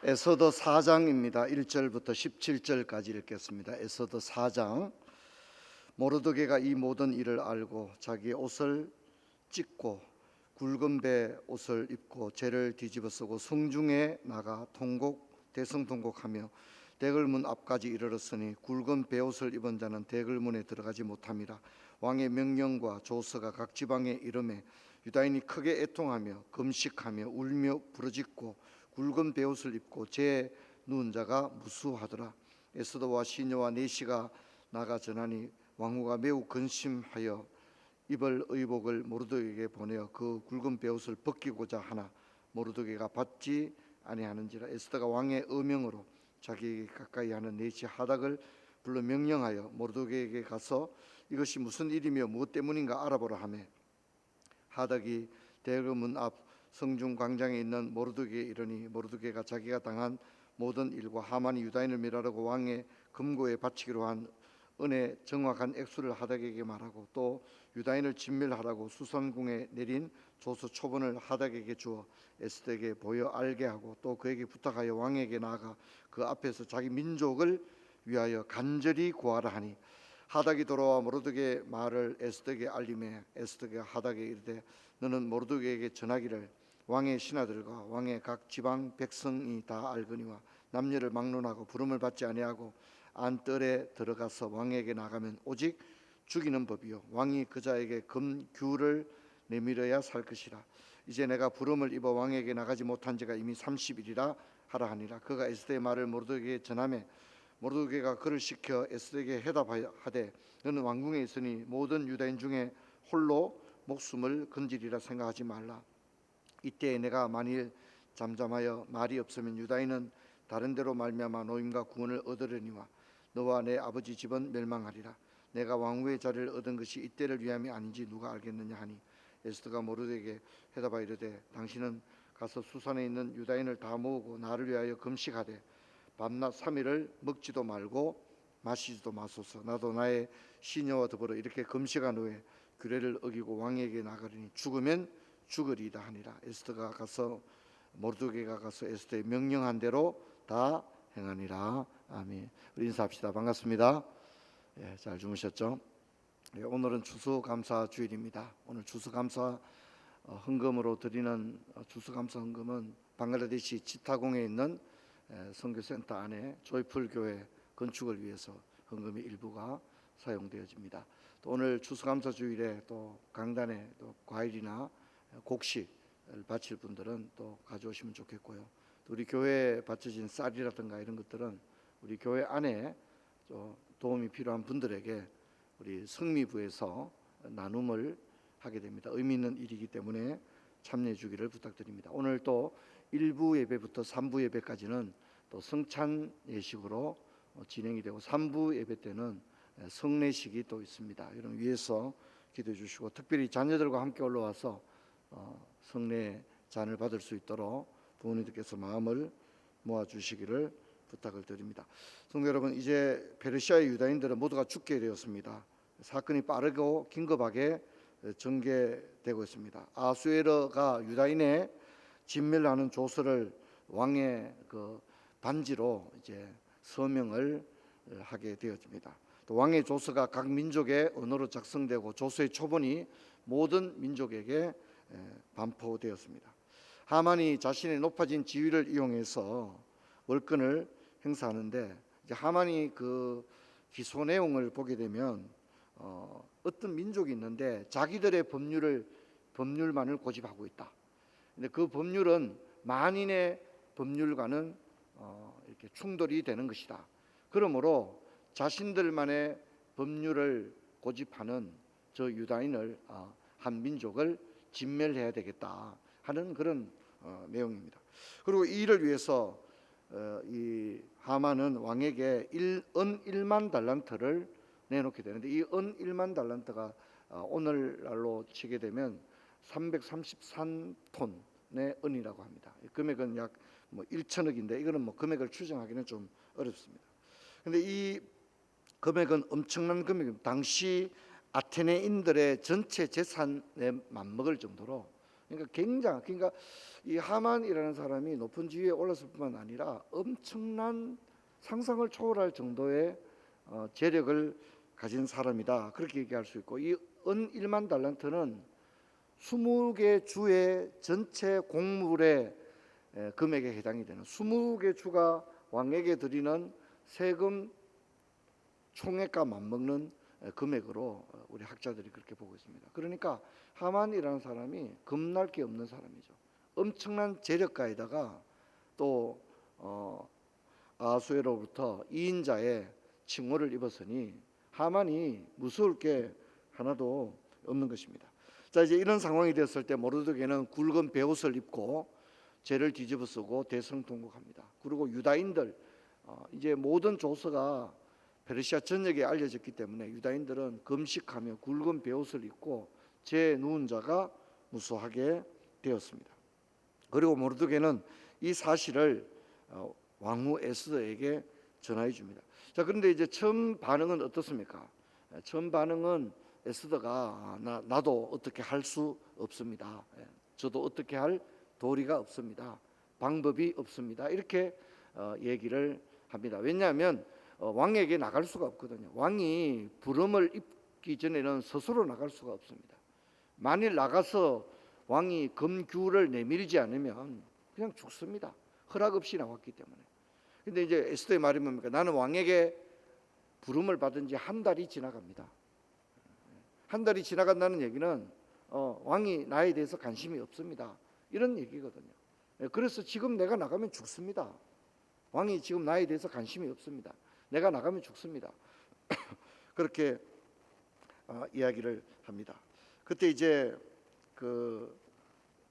에서더 4장입니다. 1절부터 17절까지 읽겠습니다. 에서더 4장. 모르드게가 이 모든 일을 알고 자기의 옷을 찢고 굵은 배 옷을 입고 재를 뒤집어 쓰고 성중에 나가 대성통곡하며 대궐문 앞까지 이르렀으니 굵은 베옷을 입은 자는 대궐문에 들어가지 못함이라. 왕의 명령과 조서가 각 지방에 이르매 유다인이 크게 애통하며 금식하며 울며 부르짖고 굵은 베옷을 입고 재 누운 자가 무수하더라. 에스더와 시녀와 네시가 나가 전하니 왕후가 매우 근심하여 입을 의복을 모르드게에게 보내어 그 굵은 베옷을 벗기고자 하나 모르드게가 받지 아니하는지라. 에스더가 왕의 의명으로 자기에게 가까이 하는 네시 하닥을 불러 명령하여 모르드게에게 가서 이것이 무슨 일이며 무엇 때문인가 알아보라 하며 하닥이 대궐문 앞 성중 광장에 있는 모르드게에 이르니 모르드게가 자기가 당한 모든 일과 하만이 유다인을 멸하려고 왕의 금고에 바치기로 한 은의 정확한 액수를 하닥에게 말하고 또 유다인을 진멸하라고 수산궁에 내린 조서 초본을 하닥에게 주어 에스더에게 보여 알게 하고 또 그에게 부탁하여 왕에게 나아가 그 앞에서 자기 민족을 위하여 간절히 구하라 하니 하닥이 돌아와 모르드게 말을 에스더에게 알림해 에스더가 하닥에게 이르되 너는 모르드게에게 전하기를 왕의 신하들과 왕의 각 지방 백성이 다 알거니와 남녀를 막론하고 부름을 받지 아니하고 안뜰에 들어가서 왕에게 나가면 오직 죽이는 법이요 왕이 그자에게 금규를 내밀어야 살 것이라. 이제 내가 부름을 입어 왕에게 나가지 못한 지가 이미 30일이라 하라 하니라. 그가 에스더의 말을 모르드게에게 전하매 모르드게가 그를 시켜 에스더에게 해답하되 너는 왕궁에 있으니 모든 유다인 중에 홀로 목숨을 건지리라 생각하지 말라. 이때 내가 만일 잠잠하여 말이 없으면 유다인은 다른 데로 말미암아 노임과 구원을 얻으려니와 너와 내 아버지 집은 멸망하리라. 내가 왕후의 자리를 얻은 것이 이때를 위함이 아닌지 누가 알겠느냐 하니 에스더가 모르드게에게 해답하여 이르되 당신은 가서 수산에 있는 유다인을 다 모으고 나를 위하여 금식하되 밤낮 3일을 먹지도 말고 마시지도 마소서. 나도 나의 시녀와 더불어 이렇게 금식한 후에 규례를 어기고 왕에게 나가리니 죽으면 죽으리이다 하니라. 에스더가 가서 모르드게가 가서 에스더의 명령한 대로 다 행하니라. 아멘. 우리 인사합시다. 반갑습니다. 잘 주무셨죠? 오늘은 추수감사 주일입니다. 오늘 추수감사 헌금으로 드리는 추수감사 헌금은 방글라데시 치타공에 있는 선교센터 안에 조이풀 교회 건축을 위해서 헌금의 일부가 사용되어집니다. 또 오늘 추수감사 주일에 또 강단에 또 과일이나 곡식을 바칠 분들은 또 가져오시면 좋겠고요. 또 우리 교회에 바쳐진 쌀이라든가 이런 것들은 우리 교회 안에 또 도움이 필요한 분들에게 우리 성미부에서 나눔을 하게 됩니다. 의미 있는 일이기 때문에 참여해 주기를 부탁드립니다. 오늘 또 1부 예배부터 3부 예배까지는 또 성찬 예식으로 진행이 되고 3부 예배 때는 성례식이 또 있습니다. 여러분 위에서 기도해 주시고 특별히 자녀들과 함께 올라와서 성례 잔을 받을 수 있도록 부모님들께서 마음을 모아 주시기를 부탁을 드립니다. 성도 여러분, 이제 페르시아의 유다인들은 모두가 죽게 되었습니다. 사건이 빠르고 긴급하게 전개되고 있습니다. 아수에르가 유다인의 진멸하는 조서를 왕의 그 반지로 이제 서명을 하게 되었습니다. 또 왕의 조서가 각 민족의 언어로 작성되고 조서의 초본이 모든 민족에게 반포되었습니다. 하만이 자신의 높아진 지위를 이용해서 월권을 행사하는데 이제 하만이 그 기소 내용을 보게 되면 어떤 민족이 있는데 자기들의 법률만을 고집하고 있다. 근데 그 법률은 만인의 법률과는 이렇게 충돌이 되는 것이다. 그러므로 자신들만의 법률을 고집하는 저 유다인을 한 민족을 진멸해야 되겠다 하는 그런 내용입니다. 그리고 이 일을 위해서 이 하만은 왕에게 은 1만 달란트를 내놓게 되는데 이 은 1만 달란트가 오늘날로 치게 되면 333톤의 은이라고 합니다. 금액은 약 1천억인데 이거는 금액을 추정하기는 좀 어렵습니다. 그런데 이 금액은 엄청난 금액입니다. 당시 아테네인들의 전체 재산에 맞먹을 정도로 그러니까 이 하만이라는 사람이 높은 지위에 올랐을 뿐만 아니라 엄청난 상상을 초월할 정도의 재력을 가진 사람이다, 그렇게 얘기할 수 있고, 이 은 1만 달란트는 20개 주의 전체 곡물의 금액에 해당이 되는, 20개 주가 왕에게 드리는 세금 총액과 맞먹는 금액으로 우리 학자들이 그렇게 보고 있습니다. 그러니까 하만이라는 사람이 겁날 게 없는 사람이죠. 엄청난 재력가에다가 또 아하수에로부터 이인자의 칭호를 입었으니 하만이 무서울 게 하나도 없는 것입니다. 자, 이제 이런 상황이 됐을 때 모르드게는 굵은 베옷을 입고 죄를 뒤집어쓰고 대성통곡합니다. 그리고 유다인들, 이제 모든 조서가 페르시아 전역에 알려졌기 때문에 유다인들은 금식하며 굵은 베옷을 입고 죄 누운 자가 무수하게 되었습니다. 그리고 모르드게는 이 사실을 왕후 에스더에게 전하여 줍니다. 자, 그런데 이제 처음 반응은 어떻습니까? 처음 반응은 에스더가 나도 어떻게 할 수 없습니다. 저도 어떻게 할 도리가 없습니다. 방법이 없습니다. 이렇게 얘기를 합니다. 왜냐하면 왕에게 나갈 수가 없거든요. 왕이 부름을 입기 전에는 스스로 나갈 수가 없습니다. 만일 나가서 왕이 금규를 내밀지 않으면 그냥 죽습니다. 허락 없이 나왔기 때문에. 근데 이제 에스더의 말이 뭡니까? 나는 왕에게 부름을 받은 지 한 달이 지나갑니다. 한 달이 지나간다는 얘기는 왕이 나에 대해서 관심이 없습니다, 이런 얘기거든요. 그래서 지금 내가 나가면 죽습니다. 왕이 지금 나에 대해서 관심이 없습니다. 내가 나가면 죽습니다. 그렇게 이야기를 합니다. 그때 이제 그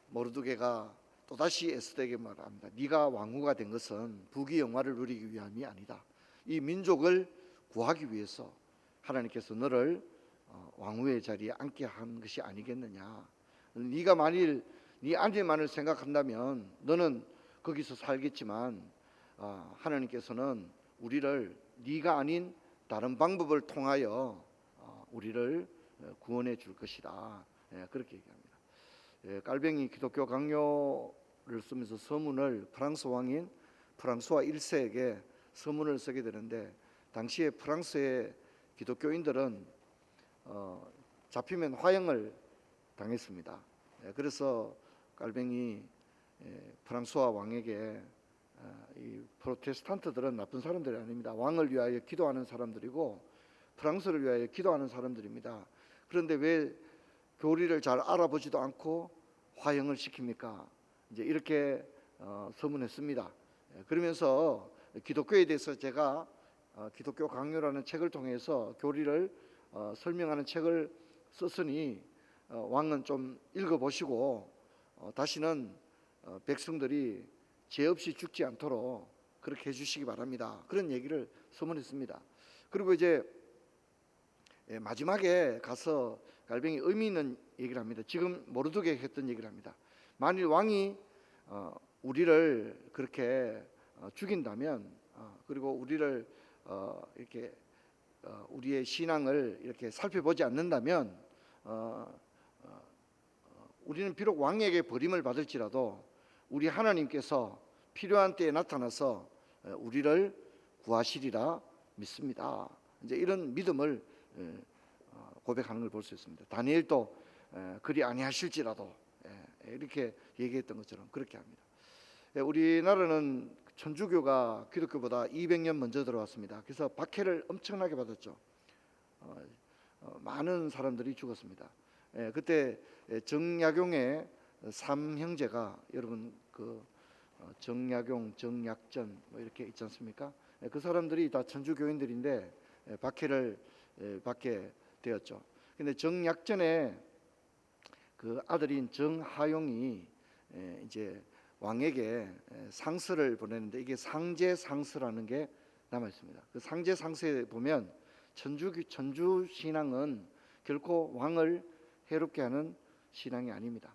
모르드게가 또다시 에스더에게 말합니다. 네가 왕후가 된 것은 부귀 영화를 누리기 위함이 아니다. 이 민족을 구하기 위해서 하나님께서 너를 왕후의 자리에 앉게 한 것이 아니겠느냐. 네가 만일 네 안위만을 생각한다면 너는 거기서 살겠지만 하나님께서는 우리를 네가 아닌 다른 방법을 통하여 우리를 구원해 줄 것이다, 그렇게 얘기합니다. 깔뱅이 기독교 강요를 쓰면서 서문을 프랑스 왕인 프랑스와 1세에게 서문을 쓰게 되는데, 당시에 프랑스의 기독교인들은 잡히면 화형을 당했습니다. 그래서 깔뱅이 프랑스와 왕에게 이 프로테스탄트들은 나쁜 사람들이 아닙니다. 왕을 위하여 기도하는 사람들이고 프랑스를 위하여 기도하는 사람들입니다. 그런데 왜 교리를 잘 알아보지도 않고 화형을 시킵니까? 이제 이렇게 서문했습니다. 그러면서 기독교에 대해서 제가 기독교 강요라는 책을 통해서 교리를 설명하는 책을 썼으니 왕은 좀 읽어보시고 다시는 백성들이 죄 없이 죽지 않도록 그렇게 해주시기 바랍니다, 그런 얘기를 서문했습니다. 그리고 이제 마지막에 가서 갈뱅이 의미 있는 얘기를 합니다. 지금 모르드게 했던 얘기를 합니다. 만일 왕이 우리를 그렇게 죽인다면, 그리고 우리를 이렇게 우리의 신앙을 이렇게 살펴보지 않는다면 우리는 비록 왕에게 버림을 받을지라도 우리 하나님께서 필요한 때에 나타나서 우리를 구하시리라 믿습니다. 이제 이런 믿음을 고백하는 걸 볼 수 있습니다. 다니엘도 그리 아니하실지라도 이렇게 얘기했던 것처럼 그렇게 합니다. 우리나라는 천주교가 기독교보다 200년 먼저 들어왔습니다. 그래서 박해를 엄청나게 받았죠. 많은 사람들이 죽었습니다. 그때 정약용의 3형제가, 여러분 그 정약용, 정약전 뭐 이렇게 있지 않습니까? 그 사람들이 다 천주교인들인데 박해를 받게 되었죠. 근데 정약전의 그 아들인 정하용이 이제 왕에게 상서를 보내는데, 이게 상제상서라는 게 남아 있습니다. 그 상제상서에 보면 천주 신앙은 결코 왕을 해롭게 하는 신앙이 아닙니다.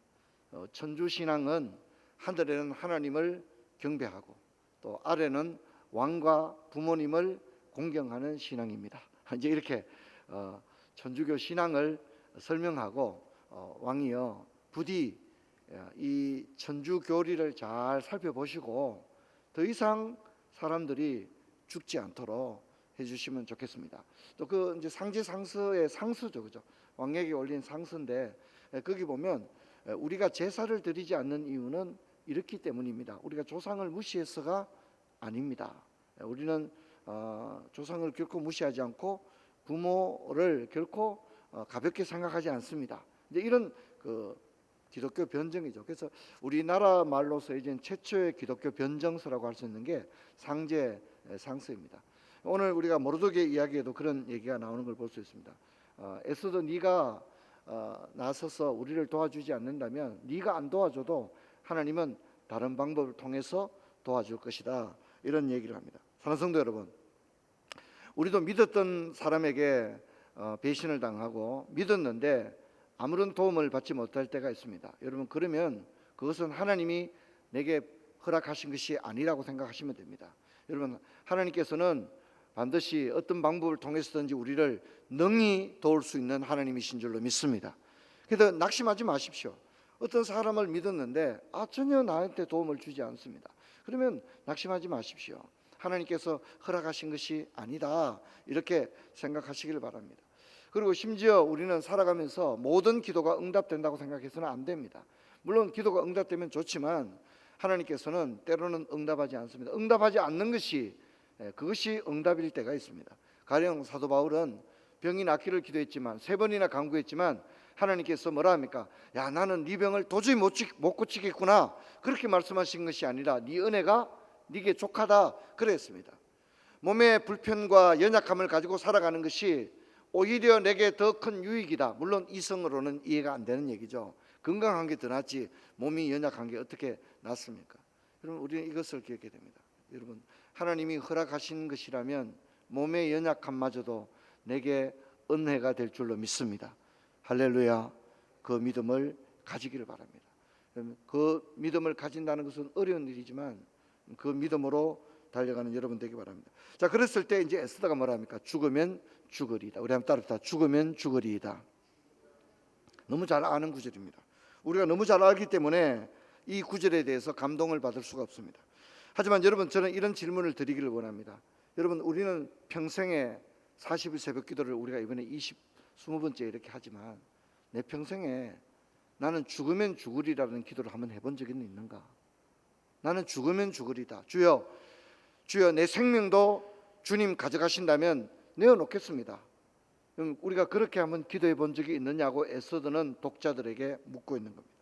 천주 신앙은 하늘에는 하나님을 경배하고 또 아래는 왕과 부모님을 공경하는 신앙입니다. 이제 이렇게 천주교 신앙을 설명하고 왕이여 부디 이 천주 교리를 잘 살펴보시고 더 이상 사람들이 죽지 않도록 해주시면 좋겠습니다. 또 그 이제 상제 상서의 상서죠, 그죠? 왕에게 올린 상서인데 거기 보면 우리가 제사를 드리지 않는 이유는 이렇기 때문입니다. 우리가 조상을 무시해서가 아닙니다. 우리는 조상을 결코 무시하지 않고 부모를 결코 가볍게 생각하지 않습니다. 이제 이런 그 기독교 변정이죠. 그래서 우리나라 말로서 이제 최초의 기독교 변정서라고 할 수 있는 게 상제 상서입니다. 오늘 우리가 모르드게 이야기에도 그런 얘기가 나오는 걸 볼 수 있습니다. 에스더 네가 나서서 우리를 도와주지 않는다면 네가 안 도와줘도 하나님은 다른 방법을 통해서 도와줄 것이다. 이런 얘기를 합니다. 사랑하는 성도 여러분, 우리도 믿었던 사람에게 배신을 당하고 믿었는데 아무런 도움을 받지 못할 때가 있습니다. 여러분, 그러면 그것은 하나님이 내게 허락하신 것이 아니라고 생각하시면 됩니다. 여러분, 하나님께서는 반드시 어떤 방법을 통해서든지 우리를 능히 도울 수 있는 하나님이신 줄로 믿습니다. 그래서 낙심하지 마십시오. 어떤 사람을 믿었는데 전혀 나한테 도움을 주지 않습니다. 그러면 낙심하지 마십시오. 하나님께서 허락하신 것이 아니다, 이렇게 생각하시길 바랍니다. 그리고 심지어 우리는 살아가면서 모든 기도가 응답된다고 생각해서는 안 됩니다. 물론 기도가 응답되면 좋지만 하나님께서는 때로는 응답하지 않습니다. 응답하지 않는 것이 그것이 응답일 때가 있습니다. 가령 사도 바울은 병이 낫기를 기도했지만 3번이나 간구했지만 하나님께서 뭐라 합니까? 야, 나는 네 병을 도저히 못 고치겠구나, 그렇게 말씀하신 것이 아니라 네 은혜가 네게 족하다 그랬습니다. 몸의 불편과 연약함을 가지고 살아가는 것이 오히려 내게 더 큰 유익이다. 물론 이성으로는 이해가 안 되는 얘기죠. 건강한 게 더 낫지 몸이 연약한 게 어떻게 낫습니까? 여러분, 우리는 이것을 기억해야 됩니다. 여러분, 하나님이 허락하신 것이라면 몸의 연약함마저도 내게 은혜가 될 줄로 믿습니다. 할렐루야. 그 믿음을 가지기를 바랍니다. 그 믿음을 가진다는 것은 어려운 일이지만 그 믿음으로 달려가는 여러분 되기 바랍니다. 자, 그랬을 때 이제 에스더가 뭐라 합니까? 죽으면 죽으리이다. 우리 한번 따라합시다. 죽으면 죽으리이다. 너무 잘 아는 구절입니다. 우리가 너무 잘 알기 때문에 이 구절에 대해서 감동을 받을 수가 없습니다. 하지만 여러분, 저는 이런 질문을 드리기를 원합니다. 여러분, 우리는 평생에 40일 새벽 기도를 우리가 이번에 20번째 이렇게 하지만 내 평생에 나는 죽으면 죽으리라는 기도를 한번 해본 적이 있는가? 나는 죽으면 죽으리다. 주여, 주여, 내 생명도 주님 가져가신다면 내어놓겠습니다. 그럼 우리가 그렇게 한번 기도해 본 적이 있느냐고 에스더는 독자들에게 묻고 있는 겁니다.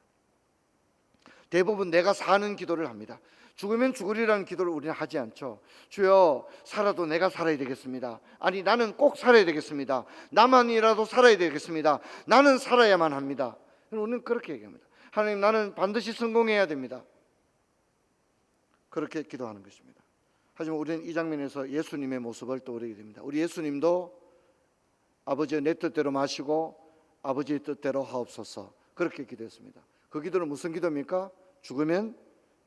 대부분 내가 사는 기도를 합니다. 죽으면 죽으리라는 기도를 우리는 하지 않죠. 주여, 살아도 내가 살아야 되겠습니다. 아니, 나는 꼭 살아야 되겠습니다. 나만이라도 살아야 되겠습니다. 나는 살아야만 합니다. 우리는 그렇게 얘기합니다. 하나님, 나는 반드시 성공해야 됩니다. 그렇게 기도하는 것입니다. 하지만 우리는 이 장면에서 예수님의 모습을 떠오르게 됩니다. 우리 예수님도 아버지의 내 뜻대로 마시고 아버지의 뜻대로 하옵소서, 그렇게 기도했습니다. 그 기도는 무슨 기도입니까? 죽으면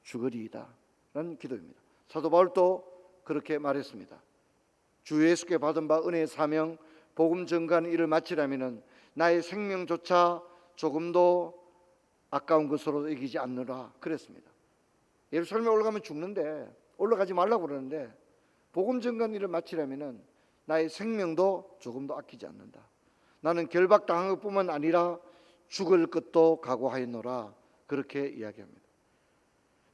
죽으리이다 라는 기도입니다. 사도 바울도 그렇게 말했습니다. 주 예수께 받은 바 은혜의 사명 복음 전가하는 일을 마치려면 나의 생명조차 조금도 아까운 것으로 여기지 않느라 그랬습니다. 예루살렘에 올라가면 죽는데 올라가지 말라고 그러는데 복음 전가하는 일을 마치려면 나의 생명도 조금도 아끼지 않는다. 나는 결박당한 것뿐만 아니라 죽을 것도 각오하였노라, 그렇게 이야기합니다.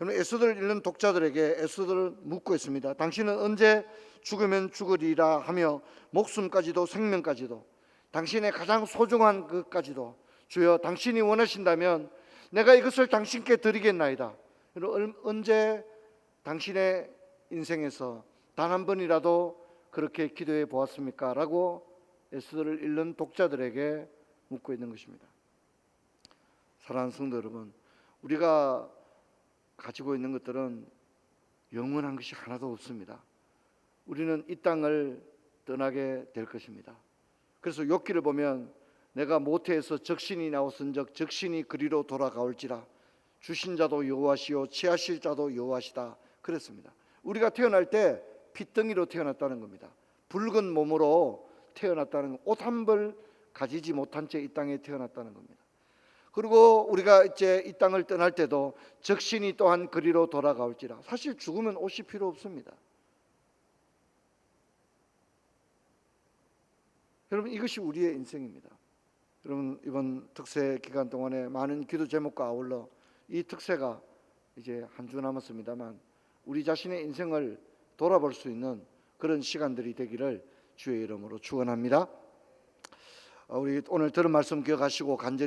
여러분, 에스더를 읽는 독자들에게 에스더를 묻고 있습니다. 당신은 언제 죽으면 죽으리라 하며 목숨까지도 생명까지도 당신의 가장 소중한 것까지도 주여, 당신이 원하신다면 내가 이것을 당신께 드리겠나이다. 여러분, 언제 당신의 인생에서 단 한 번이라도 그렇게 기도해 보았습니까? 라고 에스더를 읽는 독자들에게 묻고 있는 것입니다. 사랑하는 성도 여러분, 우리가 가지고 있는 것들은 영원한 것이 하나도 없습니다. 우리는 이 땅을 떠나게 될 것입니다. 그래서 욥기를 보면 내가 모태에서 적신이 나왔은즉 적신이 그리로 돌아가올지라 주신 자도 여호와시요 취하실 자도 여호와시다 그랬습니다. 우리가 태어날 때 핏덩이로 태어났다는 겁니다. 붉은 몸으로 태어났다는, 옷 한 벌 가지지 못한 채 이 땅에 태어났다는 겁니다. 그리고 우리가 이제 이 땅을 떠날 때도 적신이 또한 그리로 돌아가올지라. 사실 죽으면 옷이 필요 없습니다. 여러분, 이것이 우리의 인생입니다. 여러분, 이번 특세 기간 동안에 많은 기도 제목과 아울러 이 특세가 이제 한 주 남았습니다만 우리 자신의 인생을 돌아볼 수 있는 그런 시간들이 되기를 주의 이름으로 축원합니다. 우리 오늘 들은 말씀 기억하시고 간절히